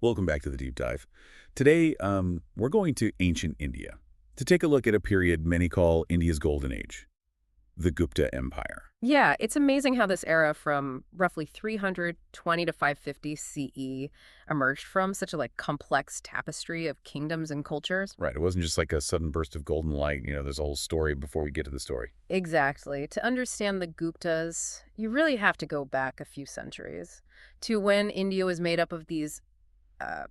Welcome back to the deep dive. Today, we're going to ancient India to take a look at a period many call India's golden age, the Gupta Empire. Yeah, it's amazing how this era from roughly 320 to 550 CE emerged from such a complex tapestry of kingdoms and cultures. Right, it wasn't just like a sudden burst of golden light. There's a whole story before we get to the story. Exactly. To understand the Guptas, you really have to go back a few centuries to when India was made up of these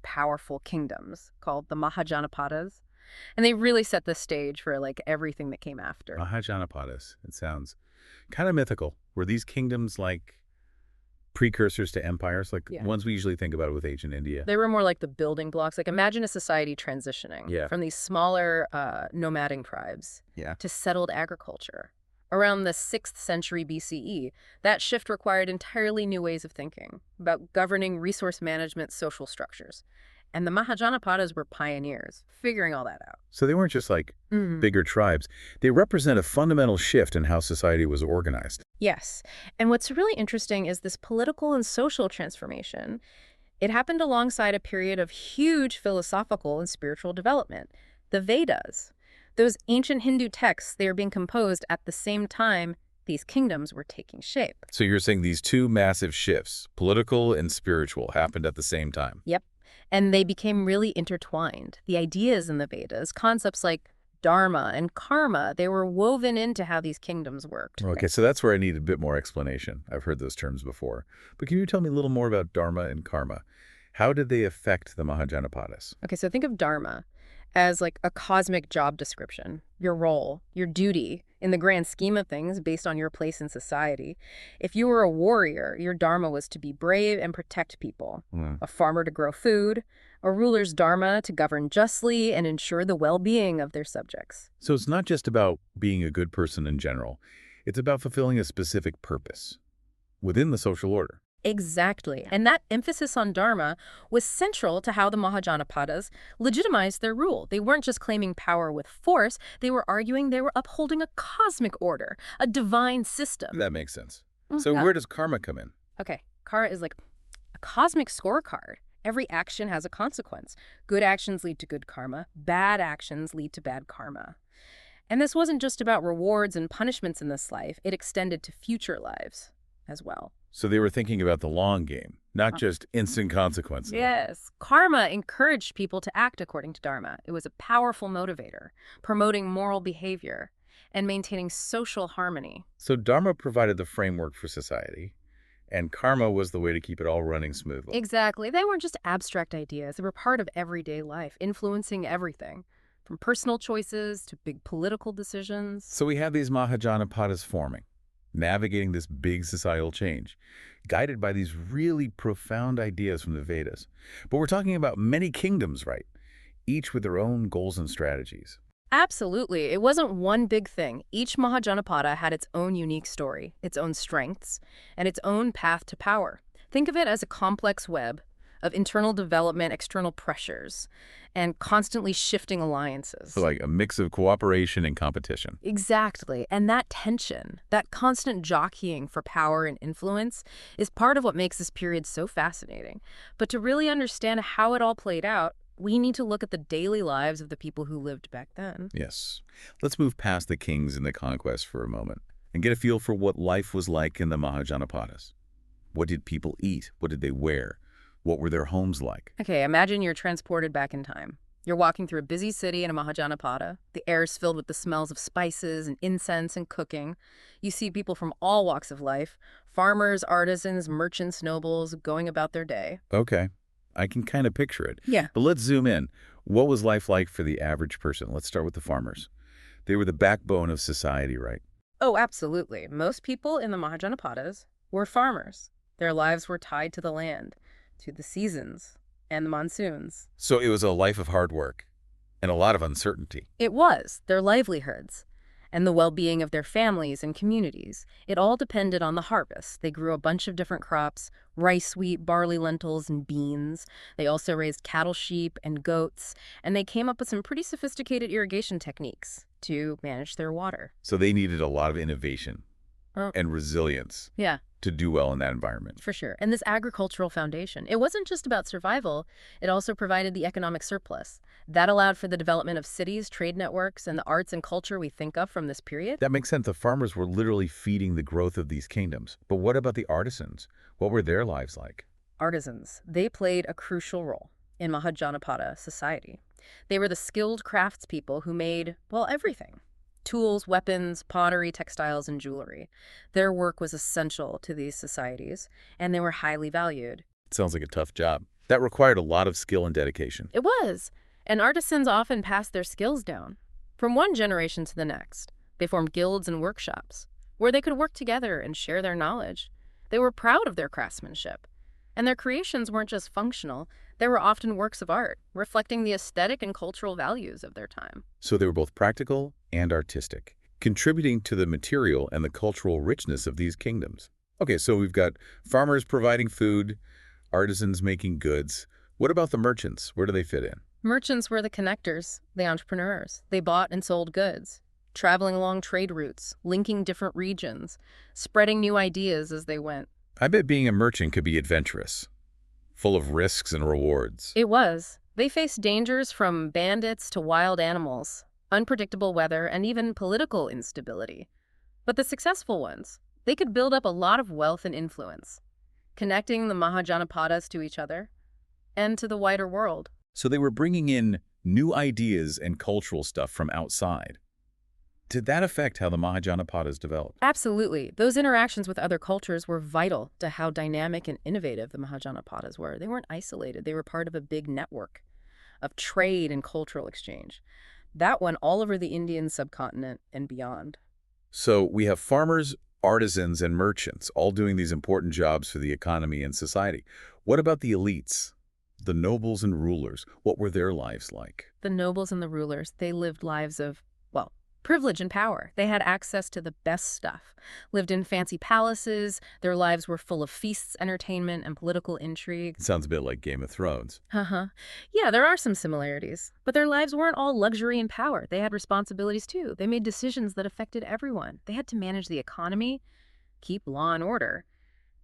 powerful kingdoms called the Mahajanapadas. And they really set the stage for everything that came after. Mahajanapadas, it sounds kind of mythical. Were these kingdoms like precursors to empires, like Yeah. ones we usually think about with ancient India? They were more like the building blocks. Like imagine a society transitioning Yeah. from these smaller nomadic tribes Yeah. to settled agriculture. Around the 6th century BCE, that shift required entirely new ways of thinking about governing resource management social structures. And the Mahajanapadas were pioneers, figuring all that out. So they weren't just like bigger tribes. They represent a fundamental shift in how society was organized. Yes. And what's really interesting is this political and social transformation. It happened alongside a period of huge philosophical and spiritual development. The Vedas, those ancient Hindu texts, they are being composed at the same time these kingdoms were taking shape. So you're saying these two massive shifts, political and spiritual, happened at the same time. Yep. And they became really intertwined. The ideas in the Vedas, concepts like dharma and karma, they were woven into how these kingdoms worked. Okay, so that's where I need a bit more explanation. I've heard those terms before. But can you tell me a little more about dharma and karma? How did they affect the Mahajanapadas? Okay, so think of dharma as like a cosmic job description, your role, your duty in the grand scheme of things based on your place in society. If you were a warrior, your dharma was to be brave and protect people, a farmer to grow food, a ruler's dharma to govern justly and ensure the well-being of their subjects. So it's not just about being a good person in general. It's about fulfilling a specific purpose within the social order. Exactly. And that emphasis on dharma was central to how the Mahajanapadas legitimized their rule. They weren't just claiming power with force, they were arguing they were upholding a cosmic order, a divine system. That makes sense. So Yeah. where does karma come in? Okay, karma is like a cosmic scorecard. Every action has a consequence. Good actions lead to good karma. Bad actions lead to bad karma. And this wasn't just about rewards and punishments in this life. It extended to future lives as well. So they were thinking about the long game, not just instant consequences. Yes. Karma encouraged people to act according to dharma. It was a powerful motivator, promoting moral behavior and maintaining social harmony. So dharma provided the framework for society, and karma was the way to keep it all running smoothly. Exactly. They weren't just abstract ideas. They were part of everyday life, influencing everything, from personal choices to big political decisions. So we have these Mahajanapadas forming, navigating this big societal change, guided by these really profound ideas from the Vedas. But we're talking about many kingdoms, right? Each with their own goals and strategies. Absolutely. It wasn't one big thing. Each Mahajanapada had its own unique story, its own strengths, and its own path to power. Think of it as a complex web of internal development, external pressures, and constantly shifting alliances. So like a mix of cooperation and competition. Exactly. And that tension, that constant jockeying for power and influence is part of what makes this period so fascinating. But to really understand how it all played out, we need to look at the daily lives of the people who lived back then. Yes. Let's move past the kings and the conquest for a moment and get a feel for what life was like in the Mahajanapadas. What did people eat? What did they wear? What were their homes like? Okay, imagine you're transported back in time. You're walking through a busy city in a Mahajanapada. The air is filled with the smells of spices and incense and cooking. You see people from all walks of life, farmers, artisans, merchants, nobles, going about their day. Okay, I can kind of picture it. Yeah. But let's zoom in. What was life like for the average person? Let's start with the farmers. They were the backbone of society, right? Oh, absolutely. Most people in the Mahajanapadas were farmers. Their lives were tied to the land, to the seasons, and the monsoons. So it was a life of hard work and a lot of uncertainty. It was their livelihoods and the well-being of their families and communities. It all depended on the harvest. They grew a bunch of different crops, rice, wheat, barley, lentils, and beans. They also raised cattle, sheep, and goats, and they came up with some pretty sophisticated irrigation techniques to manage their water. So they needed a lot of innovation. Oh, and resilience yeah. to do well in that environment. For sure. And this agricultural foundation, it wasn't just about survival, it also provided the economic surplus. That allowed for the development of cities, trade networks, and the arts and culture we think of from this period. That makes sense. The farmers were literally feeding the growth of these kingdoms. But what about the artisans? What were their lives like? Artisans, they played a crucial role in Mahajanapada society. They were the skilled craftspeople who made, well, everything. Tools, weapons, pottery, textiles, and jewelry. Their work was essential to these societies, and they were highly valued. It sounds like a tough job. That required a lot of skill and dedication. It was, and artisans often passed their skills down from one generation to the next. They formed guilds and workshops where they could work together and share their knowledge. They were proud of their craftsmanship, and their creations weren't just functional, they were often works of art, reflecting the aesthetic and cultural values of their time. So they were both practical and artistic, contributing to the material and the cultural richness of these kingdoms. Okay, so we've got farmers providing food, artisans making goods. What about the merchants? Where do they fit in? Merchants were the connectors, the entrepreneurs. They bought and sold goods, traveling along trade routes, linking different regions, spreading new ideas as they went. I bet being a merchant could be adventurous, full of risks and rewards. It was. They faced dangers from bandits to wild animals, unpredictable weather, and even political instability. But the successful ones, they could build up a lot of wealth and influence, connecting the Mahajanapadas to each other and to the wider world. So they were bringing in new ideas and cultural stuff from outside. Did that affect how the Mahajanapadas developed? Absolutely. Those interactions with other cultures were vital to how dynamic and innovative the Mahajanapadas were. They weren't isolated. They were part of a big network of trade and cultural exchange. That went all over the Indian subcontinent and beyond. So we have farmers, artisans, and merchants all doing these important jobs for the economy and society. What about the elites, the nobles and rulers? What were their lives like? The nobles and the rulers, they lived lives of, well, privilege and power. They had access to the best stuff, lived in fancy palaces. Their lives were full of feasts, entertainment, and political intrigue. It sounds a bit like Game of Thrones. Uh-huh. Yeah, there are some similarities. But their lives weren't all luxury and power. They had responsibilities too. They made decisions that affected everyone. They had to manage the economy, keep law and order,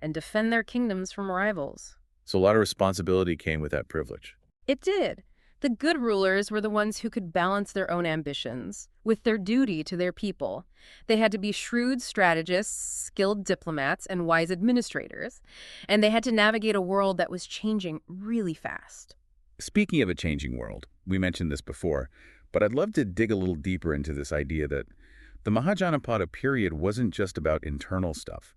and defend their kingdoms from rivals. So a lot of responsibility came with that privilege. It did. The good rulers were the ones who could balance their own ambitions with their duty to their people. They had to be shrewd strategists, skilled diplomats, and wise administrators. And they had to navigate a world that was changing really fast. Speaking of a changing world, we mentioned this before, but I'd love to dig a little deeper into this idea that the Mahajanapada period wasn't just about internal stuff.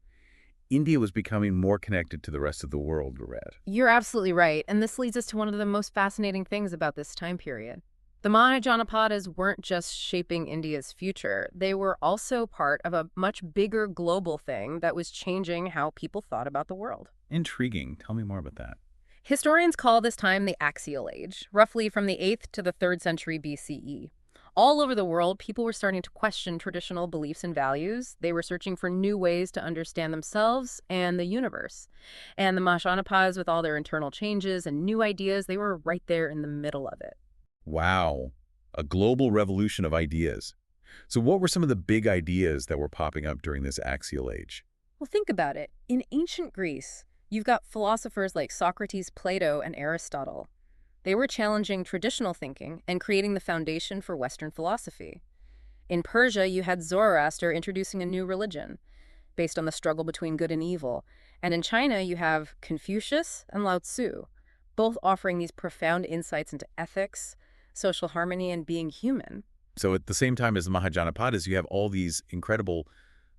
India was becoming more connected to the rest of the world, we read. You're absolutely right, and this leads us to one of the most fascinating things about this time period. The Mahajanapadas weren't just shaping India's future, they were also part of a much bigger global thing that was changing how people thought about the world. Intriguing. Tell me more about that. Historians call this time the Axial Age, roughly from the 8th to the 3rd century BCE. All over the world, people were starting to question traditional beliefs and values. They were searching for new ways to understand themselves and the universe. And the Mahajanapadas, with all their internal changes and new ideas, they were right there in the middle of it. Wow. A global revolution of ideas. So what were some of the big ideas that were popping up during this axial age? Well, think about it. In ancient Greece, you've got philosophers like Socrates, Plato, and Aristotle. They were challenging traditional thinking and creating the foundation for Western philosophy. In Persia, you had Zoroaster introducing a new religion based on the struggle between good and evil. And in China, you have Confucius and Lao Tzu, both offering these profound insights into ethics, social harmony, and being human. So at the same time as the Mahajanapadas, you have all these incredible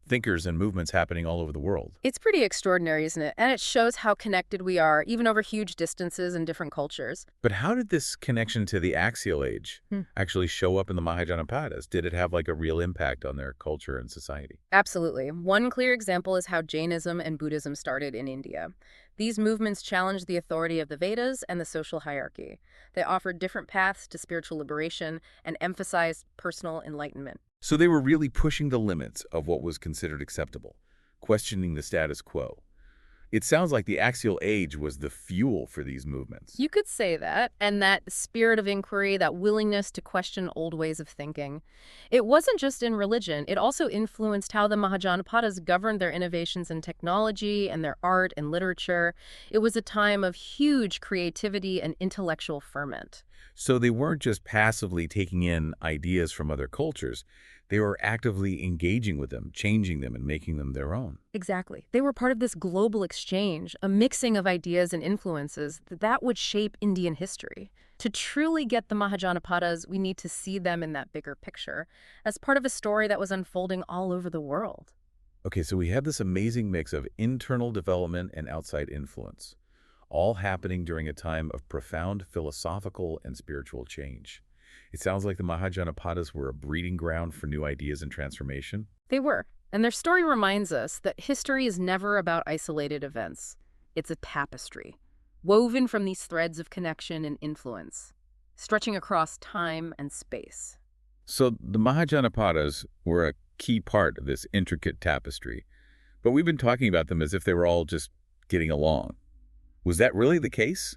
thinkers and movements happening all over the world. It's pretty extraordinary, isn't it? And it shows how connected we are, even over huge distances and different cultures. But how did this connection to the axial age actually show up in the Mahajanapadas? Did it have like a real impact on their culture and society? Absolutely. One clear example is how Jainism and Buddhism started in India. These movements challenged the authority of the Vedas and the social hierarchy. They offered different paths to spiritual liberation and emphasized personal enlightenment. So they were really pushing the limits of what was considered acceptable, questioning the status quo. It sounds like the axial age was the fuel for these movements. You could say that, and that spirit of inquiry, that willingness to question old ways of thinking. It wasn't just in religion, it also influenced how the Mahajanapadas governed their innovations in technology and their art and literature. It was a time of huge creativity and intellectual ferment. So they weren't just passively taking in ideas from other cultures. They were actively engaging with them, changing them, and making them their own. Exactly. They were part of this global exchange, a mixing of ideas and influences that would shape Indian history. To truly get the Mahajanapadas, we need to see them in that bigger picture, as part of a story that was unfolding all over the world. Okay, so we have this amazing mix of internal development and outside influence, all happening during a time of profound philosophical and spiritual change. It sounds like the Mahajanapadas were a breeding ground for new ideas and transformation. They were. And their story reminds us that history is never about isolated events. It's a tapestry, woven from these threads of connection and influence, stretching across time and space. So the Mahajanapadas were a key part of this intricate tapestry, but we've been talking about them as if they were all just getting along. Was that really the case?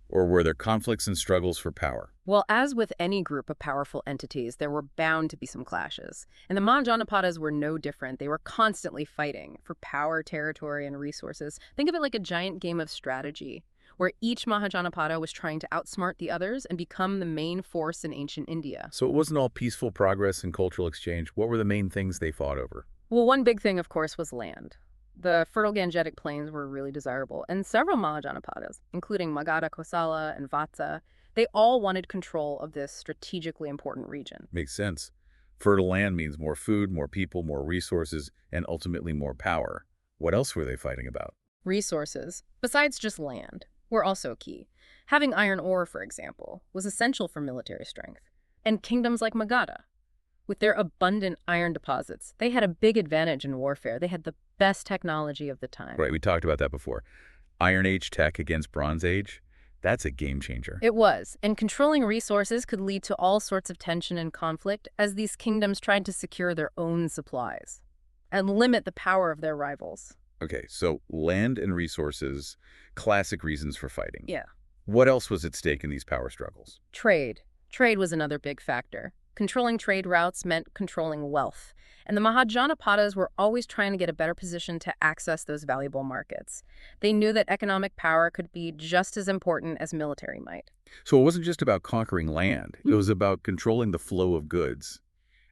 Or were there conflicts and struggles for power? Well, as with any group of powerful entities, there were bound to be some clashes. And the Mahajanapadas were no different. They were constantly fighting for power, territory, and resources. Think of it like a giant game of strategy, where each Mahajanapada was trying to outsmart the others and become the main force in ancient India. So it wasn't all peaceful progress and cultural exchange. What were the main things they fought over? Well, one big thing, of course, was land. The fertile Gangetic plains were really desirable, and several Mahajanapadas, including Magadha, Kosala, and Vatsa, they all wanted control of this strategically important region. Makes sense. Fertile land means more food, more people, more resources, and ultimately more power. What else were they fighting about? Resources, besides just land, were also key. Having iron ore, for example, was essential for military strength. And kingdoms like Magadha, with their abundant iron deposits, they had a big advantage in warfare. They had the best technology of the time. Right, we talked about that before. Iron Age tech against Bronze Age, that's a game changer. It was, and controlling resources could lead to all sorts of tension and conflict as these kingdoms tried to secure their own supplies and limit the power of their rivals. Okay, so land and resources, classic reasons for fighting. Yeah. What else was at stake in these power struggles? Trade. Trade was another big factor. Controlling trade routes meant controlling wealth, and the Mahajanapadas were always trying to get a better position to access those valuable markets. They knew that economic power could be just as important as military might. So it wasn't just about conquering land. It was about controlling the flow of goods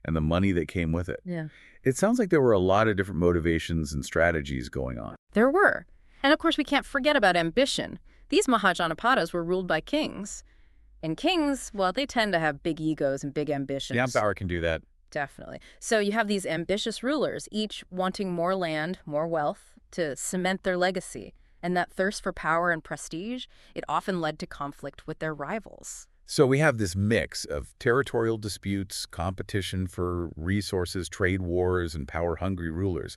and the money that came with it. Yeah. It sounds like there were a lot of different motivations and strategies going on. There were. And of course, we can't forget about ambition. These Mahajanapadas were ruled by kings. And kings, well, they tend to have big egos and big ambitions. Yeah, power can do that. Definitely. So you have these ambitious rulers, each wanting more land, more wealth, to cement their legacy. And that thirst for power and prestige, it often led to conflict with their rivals. So we have this mix of territorial disputes, competition for resources, trade wars, and power-hungry rulers.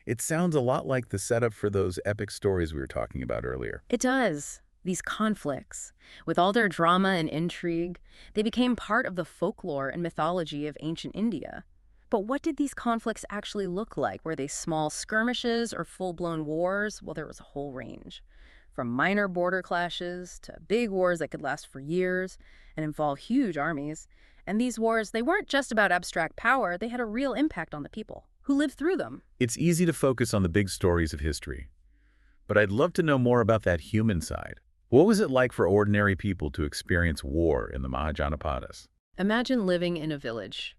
It sounds a lot like the setup for those epic stories we were talking about earlier. It does. These conflicts, with all their drama and intrigue, they became part of the folklore and mythology of ancient India. But what did these conflicts actually look like? Were they small skirmishes or full-blown wars? Well, there was a whole range. From minor border clashes to big wars that could last for years and involve huge armies. And these wars, they weren't just about abstract power, they had a real impact on the people who lived through them. It's easy to focus on the big stories of history, but I'd love to know more about that human side. What was it like for ordinary people to experience war in the Mahajanapadas? Imagine living in a village,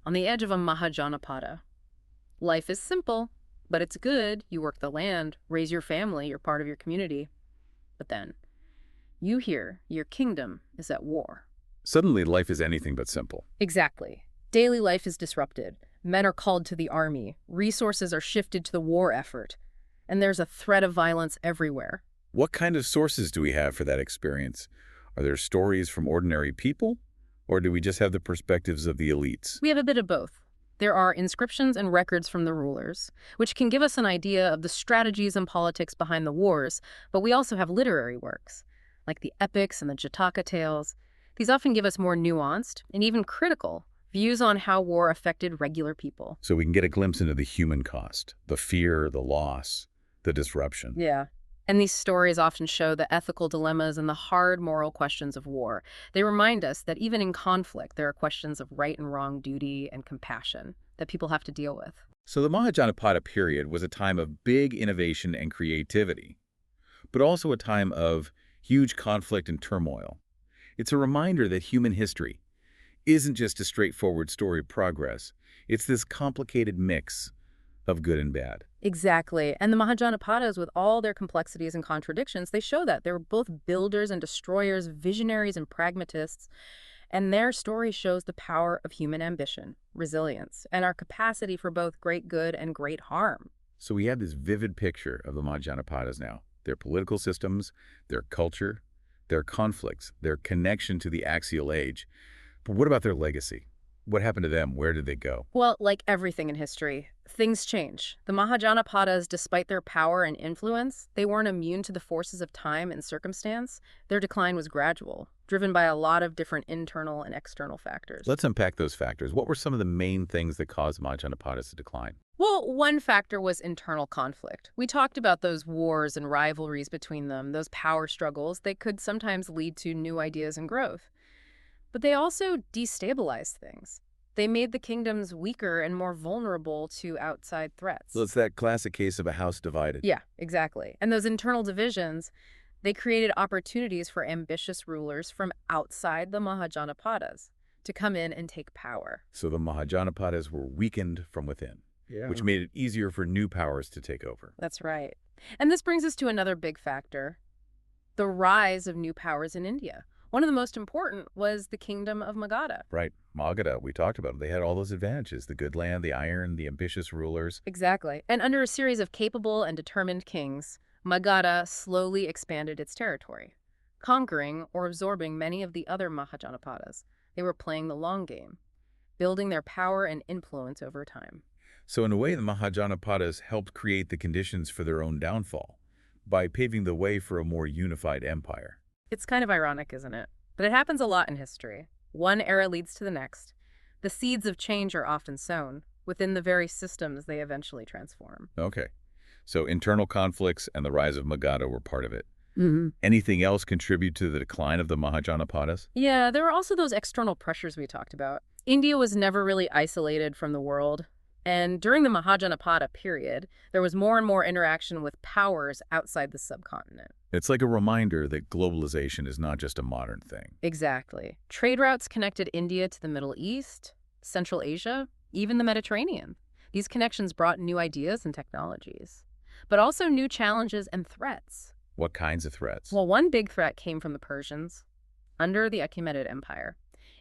on the edge of a Mahajanapada. Life is simple, but it's good. You work the land, raise your family, you're part of your community. But then, you hear your kingdom is at war. Suddenly, life is anything but simple. Exactly. Daily life is disrupted. Men are called to the army. Resources are shifted to the war effort. And there's a threat of violence everywhere. What kind of sources do we have for that experience? Are there stories from ordinary people, or do we just have the perspectives of the elites? We have a bit of both. There are inscriptions and records from the rulers, which can give us an idea of the strategies and politics behind the wars, but we also have literary works, like the epics and the Jataka tales. These often give us more nuanced and even critical views on how war affected regular people. So we can get a glimpse into the human cost, the fear, the loss, the disruption. Yeah. And these stories often show the ethical dilemmas and the hard moral questions of war. They remind us that even in conflict, there are questions of right and wrong, duty and compassion that people have to deal with. So the Mahajanapada period was a time of big innovation and creativity, but also a time of huge conflict and turmoil. It's a reminder that human history isn't just a straightforward story of progress. It's this complicated mix of good and bad. Exactly. And the Mahajanapadas, with all their complexities and contradictions, they show that they were both builders and destroyers, visionaries and pragmatists. And their story shows the power of human ambition, resilience, and our capacity for both great good and great harm. So we have this vivid picture of the Mahajanapadas now, their political systems, their culture, their conflicts, their connection to the axial age. But what about their legacy? What happened to them? Where did they go? Well, like everything in history, things change. The Mahajanapadas, despite their power and influence, they weren't immune to the forces of time and circumstance. Their decline was gradual, driven by a lot of different internal and external factors. Let's unpack those factors. What were some of the main things that caused the Mahajanapadas to decline? Well, one factor was internal conflict. We talked about those wars and rivalries between them, those power struggles. They could sometimes lead to new ideas and growth. But they also destabilized things. They made the kingdoms weaker and more vulnerable to outside threats. So it's that classic case of a house divided. Yeah, exactly. And those internal divisions, they created opportunities for ambitious rulers from outside the Mahajanapadas to come in and take power. So the Mahajanapadas were weakened from within, which made it easier for new powers to take over. That's right. And this brings us to another big factor, the rise of new powers in India. One of the most important was the kingdom of Magadha. Right. Magadha, we talked about it. They had all those advantages, the good land, the iron, the ambitious rulers. Exactly. And under a series of capable and determined kings, Magadha slowly expanded its territory, conquering or absorbing many of the other Mahajanapadas. They were playing the long game, building their power and influence over time. So in a way, the Mahajanapadas helped create the conditions for their own downfall by paving the way for a more unified empire. It's kind of ironic, isn't it? But it happens a lot in history. One era leads to the next. The seeds of change are often sown within the very systems they eventually transform. Okay. So internal conflicts and the rise of Magadha were part of it. Mm-hmm. Anything else contribute to the decline of the Mahajanapadas? Yeah, there were also those external pressures we talked about. India was never really isolated from the world. And during the Mahajanapada period, there was more and more interaction with powers outside the subcontinent. It's like a reminder that globalization is not just a modern thing. Exactly. Trade routes connected India to the Middle East, Central Asia, even the Mediterranean. These connections brought new ideas and technologies, but also new challenges and threats. What kinds of threats? Well, one big threat came from the Persians under the Achaemenid Empire.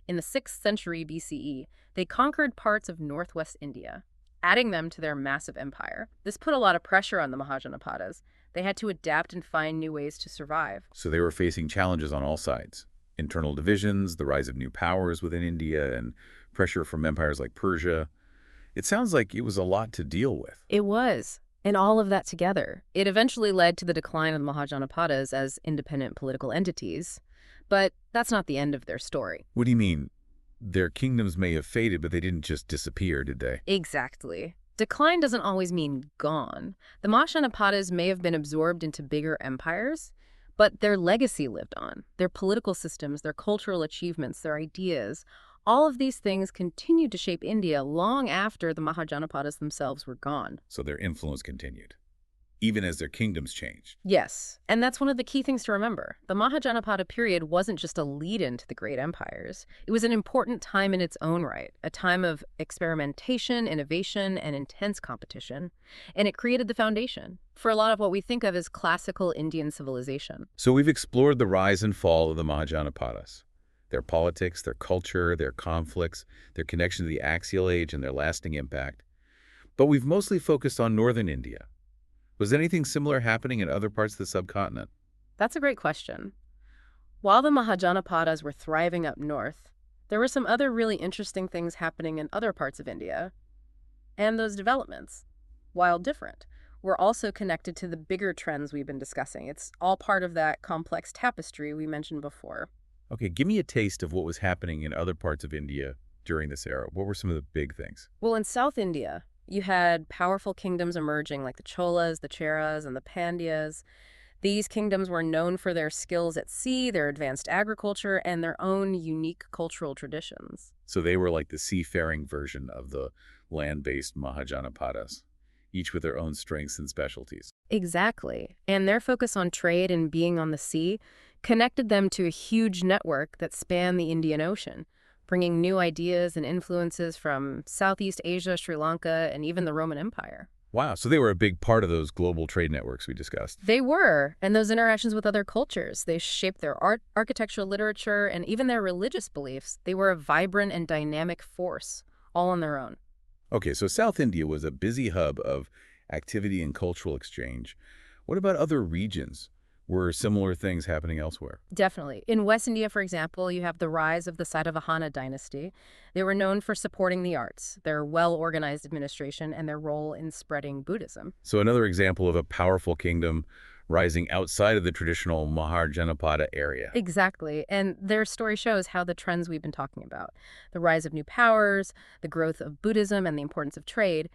In the 6th century BCE, they conquered parts of northwest India, adding them to their massive empire. This put a lot of pressure on the Mahajanapadas. They had to adapt and find new ways to survive. So they were facing challenges on all sides. Internal divisions, the rise of new powers within India, and pressure from empires like Persia. It sounds like it was a lot to deal with. It was. And all of that together, it eventually led to the decline of the Mahajanapadas as independent political entities. But that's not the end of their story. What do you mean? Their kingdoms may have faded, but they didn't just disappear, did they? Exactly. Decline doesn't always mean gone. The Mahajanapadas may have been absorbed into bigger empires, but their legacy lived on. Their political systems, their cultural achievements, their ideas, all of these things continued to shape India long after the Mahajanapadas themselves were gone. So their influence continued, even as their kingdoms changed. Yes, and that's one of the key things to remember. The Mahajanapada period wasn't just a lead-in to the great empires. It was an important time in its own right, a time of experimentation, innovation, and intense competition. And it created the foundation for a lot of what we think of as classical Indian civilization. So we've explored the rise and fall of the Mahajanapadas, their politics, their culture, their conflicts, their connection to the axial age, and their lasting impact. But we've mostly focused on northern India. Was anything similar happening in other parts of the subcontinent? That's a great question. While the Mahajanapadas were thriving up north, there were some other really interesting things happening in other parts of India. And those developments, while different, were also connected to the bigger trends we've been discussing. It's all part of that complex tapestry we mentioned before. Okay, give me a taste of what was happening in other parts of India during this era. What were some of the big things? Well, in South India, You had powerful kingdoms emerging like the Cholas, the Cheras, and the Pandyas. These kingdoms were known for their skills at sea, their advanced agriculture, and their own unique cultural traditions. So they were like the seafaring version of the land-based Mahajanapadas, each with their own strengths and specialties. Exactly. And their focus on trade and being on the sea connected them to a huge network that spanned the Indian Ocean, bringing new ideas and influences from Southeast Asia, Sri Lanka, and even the Roman Empire. Wow, so they were a big part of those global trade networks we discussed. They were, and those interactions with other cultures, they shaped their art, architecture, literature, and even their religious beliefs. They were a vibrant and dynamic force, all on their own. Okay, so South India was a busy hub of activity and cultural exchange. What about other regions? Were similar things happening elsewhere? Definitely. In West India, for example, you have the rise of the Satavahana dynasty. They were known for supporting the arts, their well-organized administration, and their role in spreading Buddhism. So another example of a powerful kingdom rising outside of the traditional Mahajanapada area. Exactly. And their story shows how the trends we've been talking about, the rise of new powers, the growth of Buddhism, and the importance of trade,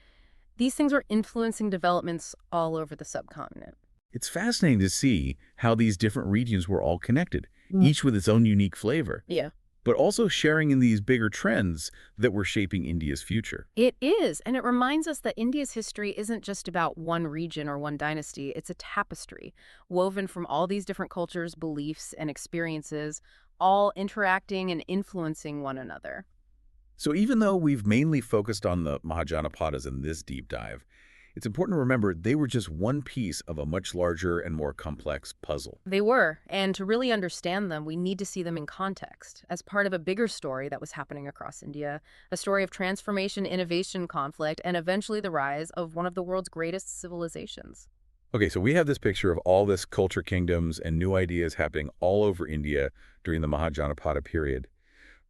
these things were influencing developments all over the subcontinent. It's fascinating to see how these different regions were all connected, Mm. each with its own unique flavor, Yeah. but also sharing in these bigger trends that were shaping India's future. It is, and it reminds us that India's history isn't just about one region or one dynasty. It's a tapestry woven from all these different cultures, beliefs, and experiences, all interacting and influencing one another. So even though we've mainly focused on the Mahajanapadas in this deep dive, it's important to remember they were just one piece of a much larger and more complex puzzle. They were, and to really understand them, we need to see them in context, as part of a bigger story that was happening across India, a story of transformation, innovation, conflict, and eventually the rise of one of the world's greatest civilizations. Okay, so we have this picture of all this culture kingdoms and new ideas happening all over India during the Mahajanapada period.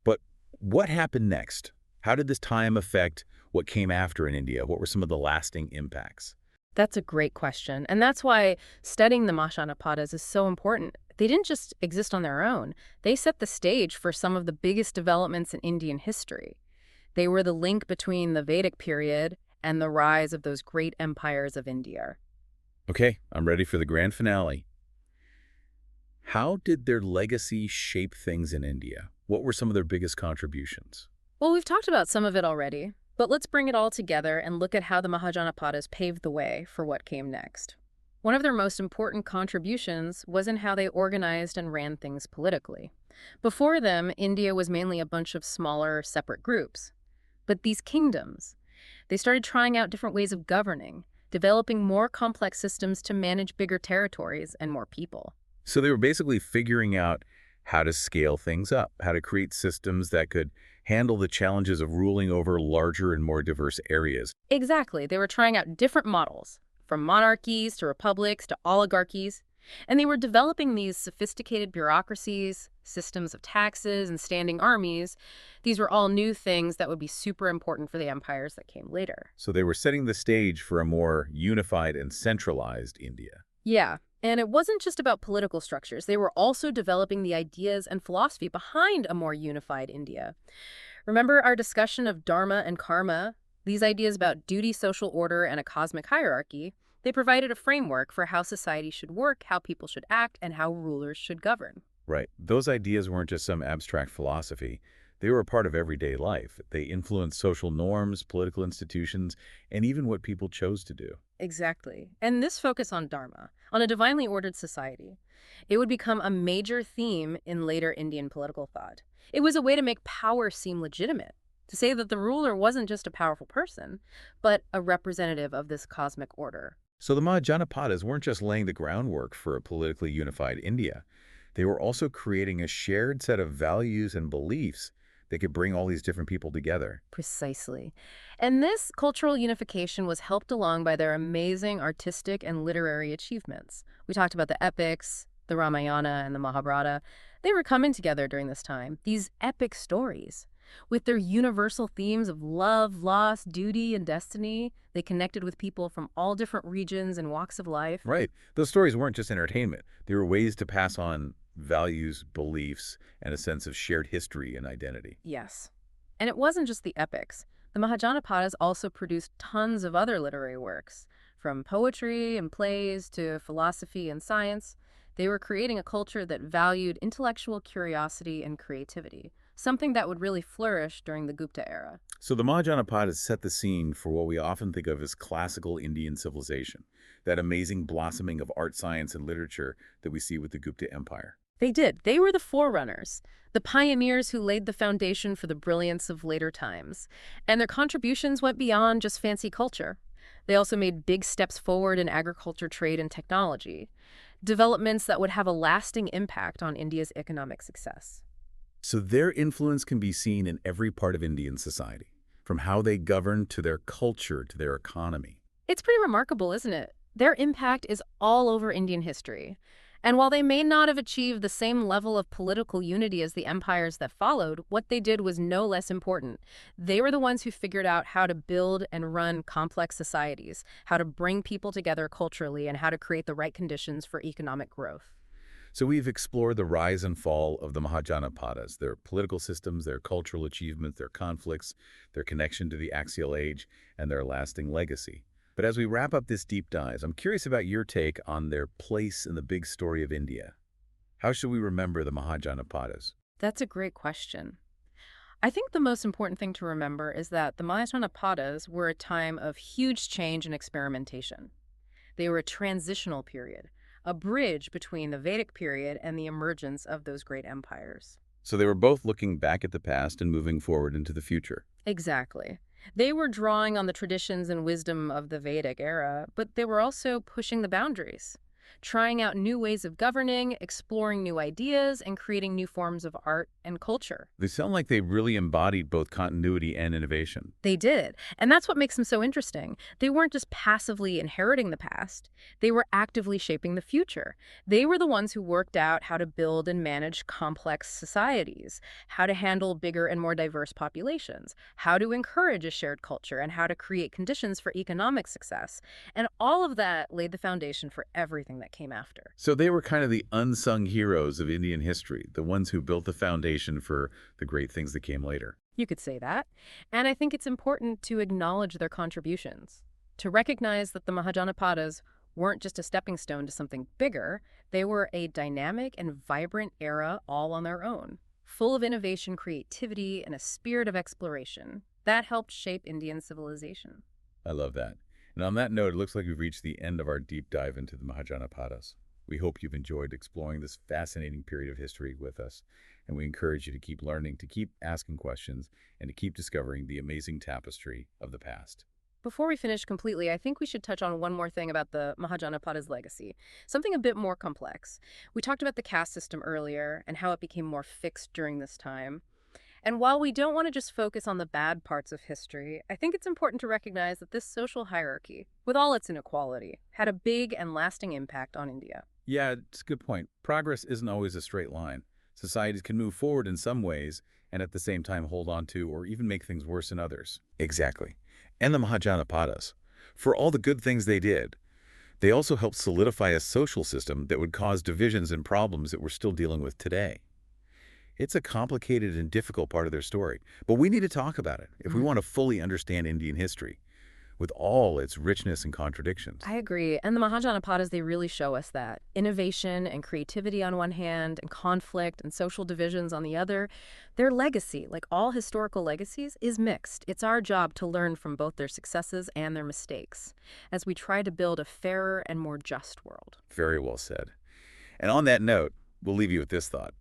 But what happened next? How did this time affect what came after in India? What were some of the lasting impacts? That's a great question, and that's why studying the Mahajanapadas is so important. They didn't just exist on their own. They set the stage for some of the biggest developments in Indian history. They were the link between the Vedic period and the rise of those great empires of India. Okay, I'm ready for the grand finale. How did their legacy shape things in India? What were some of their biggest contributions? Well, we've talked about some of it already, but let's bring it all together and look at how the Mahajanapadas paved the way for what came next. One of their most important contributions was in how they organized and ran things politically. Before them, India was mainly a bunch of smaller, separate groups. But these kingdoms, they started trying out different ways of governing, developing more complex systems to manage bigger territories and more people. So they were basically figuring out how to scale things up, how to create systems that could handle the challenges of ruling over larger and more diverse areas. Exactly. They were trying out different models, from monarchies to republics to oligarchies, and they were developing these sophisticated bureaucracies, systems of taxes, and standing armies. These were all new things that would be super important for the empires that came later. So they were setting the stage for a more unified and centralized India. Yeah, and it wasn't just about political structures. They were also developing the ideas and philosophy behind a more unified India. Remember our discussion of dharma and karma? These ideas about duty, social order, and a cosmic hierarchy, they provided a framework for how society should work, how people should act, and how rulers should govern. Right. Those ideas weren't just some abstract philosophy. They were a part of everyday life. They influenced social norms, political institutions, and even what people chose to do. Exactly. And this focus on dharma, on a divinely ordered society, it would become a major theme in later Indian political thought. It was a way to make power seem legitimate, to say that the ruler wasn't just a powerful person, but a representative of this cosmic order. So the Mahajanapadas weren't just laying the groundwork for a politically unified India. They were also creating a shared set of values and beliefs that could bring all these different people together. Precisely. And this cultural unification was helped along by their amazing artistic and literary achievements. We talked about the epics, the Ramayana and the Mahabharata. They were coming together during this time. These epic stories, with their universal themes of love, loss, duty, and destiny, they connected with people from all different regions and walks of life. Right. Those stories weren't just entertainment. They were ways to pass on values, beliefs, and a sense of shared history and identity. Yes. And it wasn't just the epics. The Mahajanapadas also produced tons of other literary works, from poetry and plays to philosophy and science. They were creating a culture that valued intellectual curiosity and creativity, something that would really flourish during the Gupta era. So the Mahajanapadas set the scene for what we often think of as classical Indian civilization, that amazing blossoming of art, science, and literature that we see with the Gupta Empire. They did. They were the forerunners, the pioneers who laid the foundation for the brilliance of later times. And their contributions went beyond just fancy culture. They also made big steps forward in agriculture, trade, and technology, developments that would have a lasting impact on India's economic success. So their influence can be seen in every part of Indian society, from how they govern to their culture to their economy. It's pretty remarkable, isn't it? Their impact is all over Indian history. And while they may not have achieved the same level of political unity as the empires that followed, what they did was no less important. They were the ones who figured out how to build and run complex societies, how to bring people together culturally, and how to create the right conditions for economic growth. So we've explored the rise and fall of the Mahajanapadas, their political systems, their cultural achievements, their conflicts, their connection to the axial age, and their lasting legacy. But as we wrap up this deep dive, I'm curious about your take on their place in the big story of India. How should we remember the Mahajanapadas? That's a great question. I think the most important thing to remember is that the Mahajanapadas were a time of huge change and experimentation. They were a transitional period, a bridge between the Vedic period and the emergence of those great empires. So they were both looking back at the past and moving forward into the future. Exactly. They were drawing on the traditions and wisdom of the Vedic era, but they were also pushing the boundaries, trying out new ways of governing, exploring new ideas, and creating new forms of art and culture. They sound like they really embodied both continuity and innovation. They did. And that's what makes them so interesting. They weren't just passively inheriting the past. They were actively shaping the future. They were the ones who worked out how to build and manage complex societies, how to handle bigger and more diverse populations, how to encourage a shared culture, and how to create conditions for economic success. And all of that laid the foundation for everything that came after. So they were kind of the unsung heroes of Indian history, the ones who built the foundation for the great things that came later. You could say that. And I think it's important to acknowledge their contributions, to recognize that the Mahajanapadas weren't just a stepping stone to something bigger. They were a dynamic and vibrant era all on their own, full of innovation, creativity, and a spirit of exploration that helped shape Indian civilization. I love that. And on that note, it looks like we've reached the end of our deep dive into the Mahajanapadas. We hope you've enjoyed exploring this fascinating period of history with us, and we encourage you to keep learning, to keep asking questions, and to keep discovering the amazing tapestry of the past. Before we finish completely, I think we should touch on one more thing about the Mahajanapadas' legacy, something a bit more complex. We talked about the caste system earlier and how it became more fixed during this time. And while we don't want to just focus on the bad parts of history, I think it's important to recognize that this social hierarchy, with all its inequality, had a big and lasting impact on India. Yeah, it's a good point. Progress isn't always a straight line. Societies can move forward in some ways and at the same time hold on to or even make things worse in others. Exactly. And the Mahajanapadas, for all the good things they did, they also helped solidify a social system that would cause divisions and problems that we're still dealing with today. It's a complicated and difficult part of their story, but we need to talk about it if we want to fully understand Indian history, with all its richness and contradictions. I agree. And the Mahajanapadas, they really show us that. Innovation and creativity on one hand, and conflict and social divisions on the other. Their legacy, like all historical legacies, is mixed. It's our job to learn from both their successes and their mistakes as we try to build a fairer and more just world. Very well said. And on that note, we'll leave you with this thought.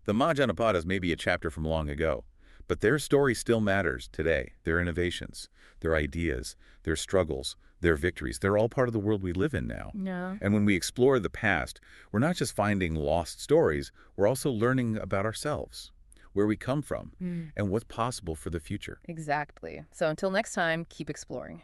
The Mahajanapadas may be a chapter from long ago, but their story still matters today. Their innovations, their ideas, their struggles, their victories, they're all part of the world we live in now. Yeah. And when we explore the past, we're not just finding lost stories, we're also learning about ourselves, where we come from, and what's possible for the future. Exactly. So until next time, keep exploring.